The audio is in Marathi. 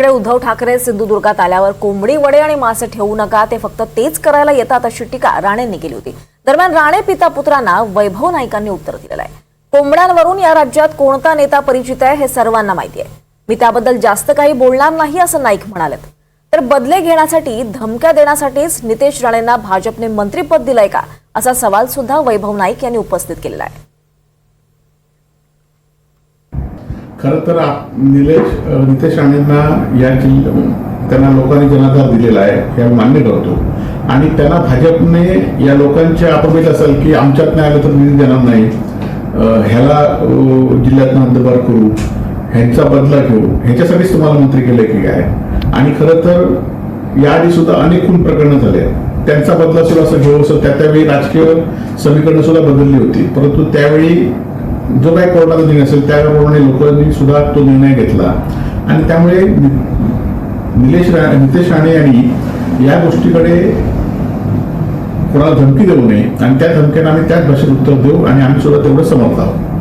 इकडे उद्धव ठाकरे सिंधुदुर्गात आल्यावर कोंबडी वडे आणि मासे ठेवू नका, ते फक्त तेच करायला येतात अशी टीका राणेंनी केली होती। दरम्यान राणे पिता पुत्रांना वैभव नाईकांनी उत्तर दिलेलं आहे। कोंबड्यांवरून या राज्यात कोणता नेता परिचित आहे हे सर्वांना माहिती आहे। मी त्याबद्दल जास्त काही बोलणार नाही असं नाईक म्हणालेत। तर बदले घेण्यासाठी धमक्या देण्यासाठीच नितेश राणेंना भाजपने मंत्रीपद दिलंय का असा सवाल सुद्धा वैभव नाईक यांनी उपस्थित केलेला आहे। खरं तर नितेश राणेंना त्यांना लोकांनी जनाधार दिलेला आहे हे आम्ही मान्य करतो आणि त्यांना भाजपने या लोकांच्या अपेक्षा असेल की आमच्यात नाही आलं तर निधी देणार नाही, ह्याला जिल्ह्यातनं अंतर्भार करू, ह्यांचा बदला घेऊ, ह्याच्यासाठीच तुम्हाला मंत्री केलंय की काय। आणि खरं तर याआधी सुद्धा अनेक खून प्रकरणं झाले, त्यांचा बदला सुद्धा असं घेऊ असं त्यावेळी राजकीय समीकरणं सुद्धा बदलली होती, परंतु त्यावेळी जो काही कोर्टाचा निर्णय असेल त्याप्रमाणे लोकांनी सुद्धा तो निर्णय घेतला आणि त्यामुळे नितेश राणे यांनी या गोष्टीकडे कोणाला धमकी देऊ नये आणि त्या धमक्यांना आम्ही त्याच भाषेत उत्तर देऊ आणि आम्ही सुद्धा तेवढं समर्थ आहोत।